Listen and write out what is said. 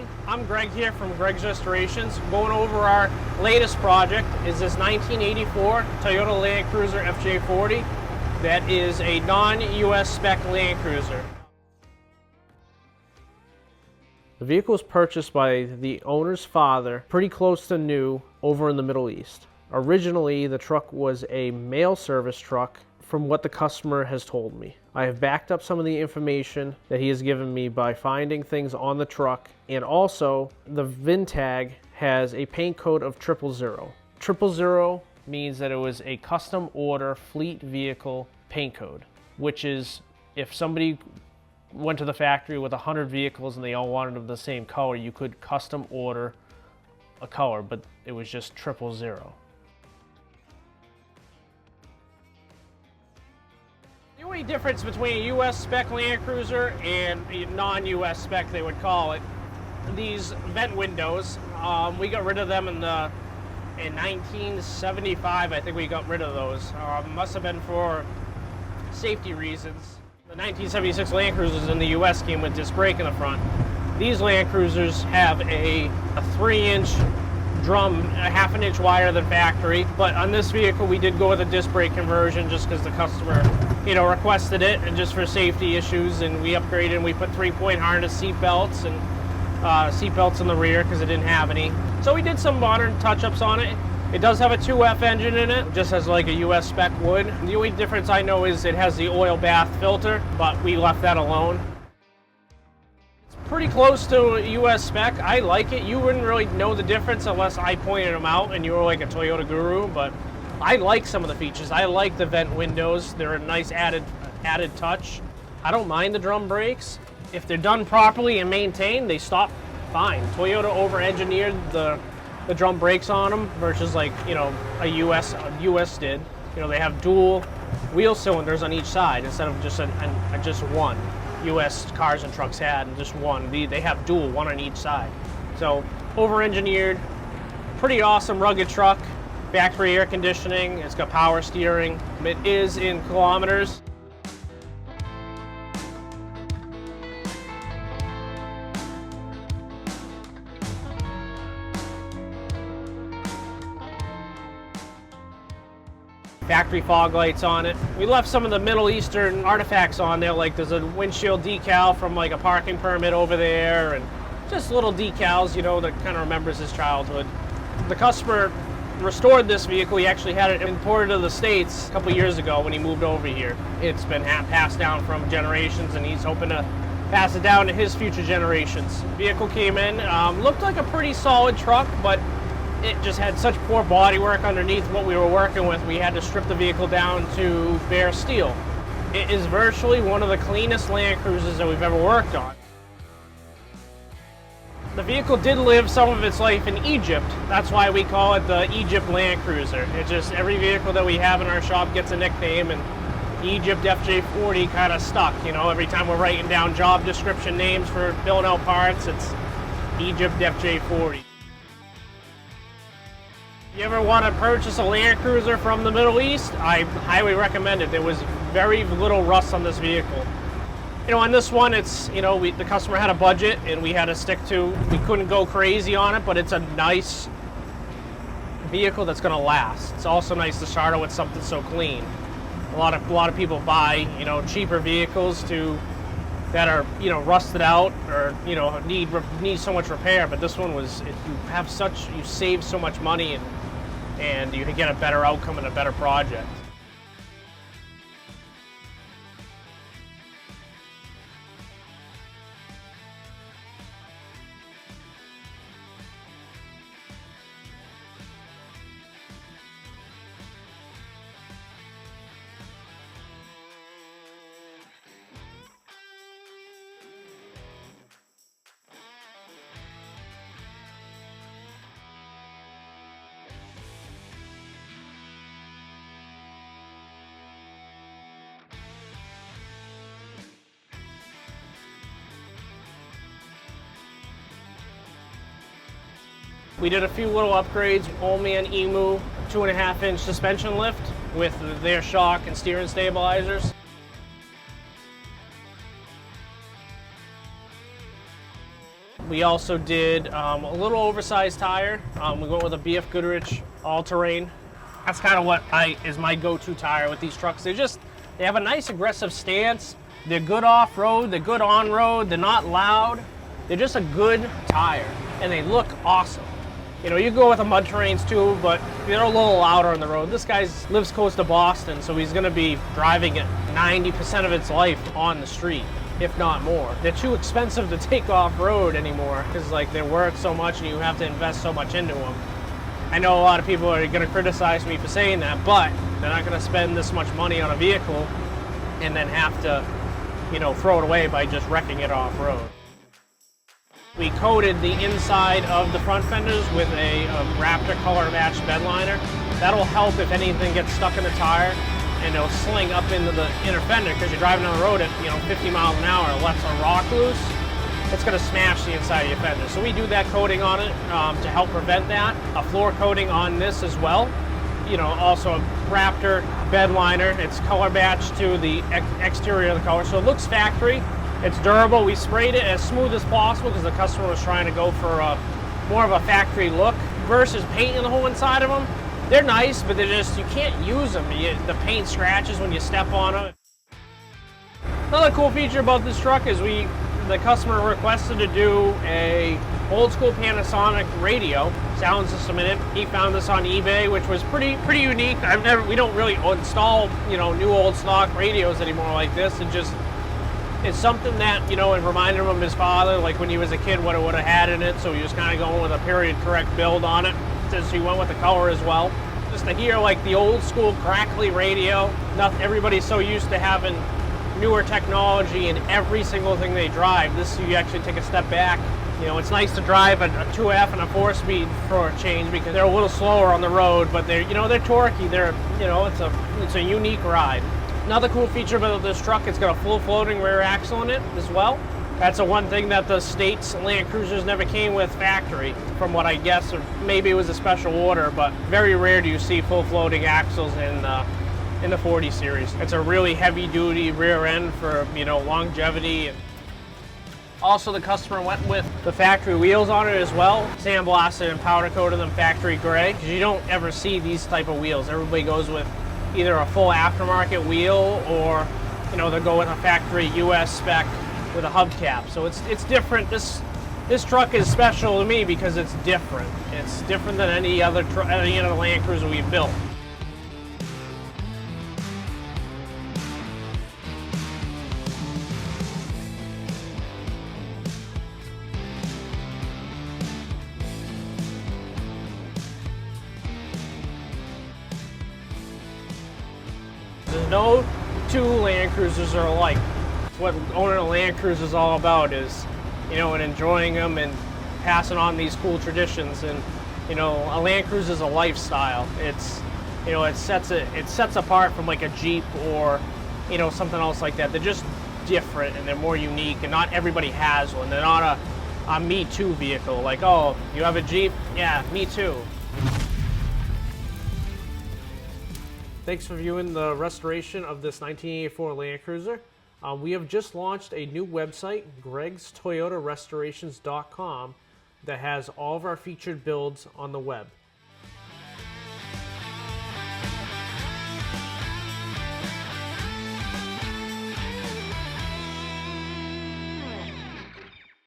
everyone. I'm Greg here from Greg's Restorations. Going over our latest project is this 1984 Toyota Landcruiser FJ-40. That is a non-US spec Landcruiser. The vehicle was purchased by the owner's father, pretty close to new, over in the Middle East. Originally, the truck was a mail service truck, from what the customer has told me. I have backed up some of the information that he has given me by finding things on the truck, and also the VIN tag has a paint code of 000. 000 means that it was a custom order fleet vehicle paint code, which is if somebody went to the factory with 100 vehicles and they all wanted of the same color, you could custom order a color, but it was just 000. The only difference between a US spec Landcruiser and a non-US spec, they would call it, these vent windows, we got rid of them in 1975. I think we got rid of those. Must have been for safety reasons. The 1976 Landcruisers in the US came with disc brake in the front. These Landcruisers have a 3-inch drum, a ½ inch wider than factory, but on this vehicle we did go with a disc brake conversion just because the customer requested it, and just for safety issues, and we upgraded and we put 3-point harness seat belts and seat belts in the rear because it didn't have any. So we did some modern touch-ups on it. It does have a 2F engine in it, just as like a US spec would. The only difference I know is it has the oil bath filter, but we left that alone. It's pretty close to a US spec. I like it. You wouldn't really know the difference unless I pointed them out and you were like a Toyota guru, but I like some of the features. I like the vent windows. They're a nice added touch. I don't mind the drum brakes. If they're done properly and maintained, they stop fine. Toyota over-engineered the drum brakes on them versus like, a US did. They have dual wheel cylinders on each side instead of just one. US cars and trucks had and just one. They have dual, one on each side. So over-engineered, pretty awesome rugged truck. Factory air conditioning, it's got power steering. It is in kilometers. Factory fog lights on it. We left some of the Middle Eastern artifacts on there, like there's a windshield decal from like a parking permit over there, and just little decals, that kind of remembers his childhood. The customer restored this vehicle. He actually had it imported to the States a couple years ago when he moved over here. It's been passed down from generations, and he's hoping to pass it down to his future generations. The vehicle came in, looked like a pretty solid truck, but it just had such poor bodywork underneath what we were working with. We had to strip the vehicle down to bare steel. It is virtually one of the cleanest Landcruisers that we've ever worked on. The vehicle did live some of its life in Egypt. That's why we call it the Egypt Landcruiser. It's just every vehicle that we have in our shop gets a nickname, and Egypt FJ40 kind of stuck. Every time we're writing down job description names for building out parts, it's Egypt FJ40. If you ever want to purchase a Landcruiser from the Middle East, I highly recommend it. There was very little rust on this vehicle. On this one, it's, the customer had a budget and we had to stick to, we couldn't go crazy on it, but it's a nice vehicle that's going to last. It's also nice to start out with something so clean. A lot of people buy, cheaper vehicles that are, rusted out or, need so much repair, but this one was, you save so much money and you can get a better outcome and a better project. We did a few little upgrades, only an EMU 2.5-inch suspension lift with their shock and steering stabilizers. We also did a little oversized tire. We went with a BF Goodrich all-terrain. That's kind of what is my go-to tire with these trucks. They have a nice aggressive stance. They're good off-road, they're good on-road, they're not loud. They're just a good tire, and they look awesome. You know, you go with the mud terrains too, but they're a little louder on the road. This guy lives close to Boston, so he's gonna be driving it 90% of its life on the street, if not more. They're too expensive to take off-road anymore, because like they're worth so much and you have to invest so much into them. I know a lot of people are gonna criticize me for saying that, but they're not gonna spend this much money on a vehicle and then have to, you know, throw it away by just wrecking it off-road. We coated the inside of the front fenders with a Raptor color matched bed liner. That'll help if anything gets stuck in the tire, and it'll sling up into the inner fender, because you're driving down the road at 50 miles an hour, lets a rock loose, it's going to smash the inside of your fender. So we do that coating on it to help prevent that. A floor coating on this as well. You know, also a Raptor bed liner. It's color matched to the exterior of the color, so it looks factory. It's durable. We sprayed it as smooth as possible because the customer was trying to go for more of a factory look versus painting the whole inside of them. They're nice, but they're just, you can't use them. The paint scratches when you step on them. Another cool feature about this truck is the customer requested to do a old school Panasonic radio sound system in it. He found this on eBay, which was pretty unique. We don't really install new old stock radios anymore like this. It's something that, it reminded him of his father, like when he was a kid, what it would have had in it, so he was kind of going with a period correct build on it, since he went with the color as well. Just to hear like the old school crackly radio, everybody's so used to having newer technology in every single thing they drive. This, you actually take a step back. It's nice to drive a 2F and a 4-speed for a change, because they're a little slower on the road, but they're torquey. It's a unique ride. Another cool feature about this truck, it's got a full floating rear axle in it as well. That's the one thing that the States Land Cruisers never came with factory, from what I guess, or maybe it was a special order, but very rare do you see full floating axles in the 40 series. It's a really heavy duty rear end for, longevity. Also, the customer went with the factory wheels on it as well. Sandblasted and powder coated them factory gray, because you don't ever see these type of wheels. Everybody goes with either a full aftermarket wheel, or they'll go with a factory US spec with a hubcap. So it's different. This truck is special to me because it's different. It's different than any other Land Cruiser we've built. There's no two Land Cruisers are alike. What owning a Land Cruiser is all about is, and enjoying them and passing on these cool traditions. And, a Land Cruiser is a lifestyle. It sets apart from like a Jeep or, something else like that. They're just different and they're more unique, and not everybody has one. They're not a me too vehicle. Like, oh, you have a Jeep? Yeah, me too. Thanks for viewing the restoration of this 1984 Land Cruiser. We have just launched a new website, Greg'sToyotaRestorations.com, that has all of our featured builds on the web.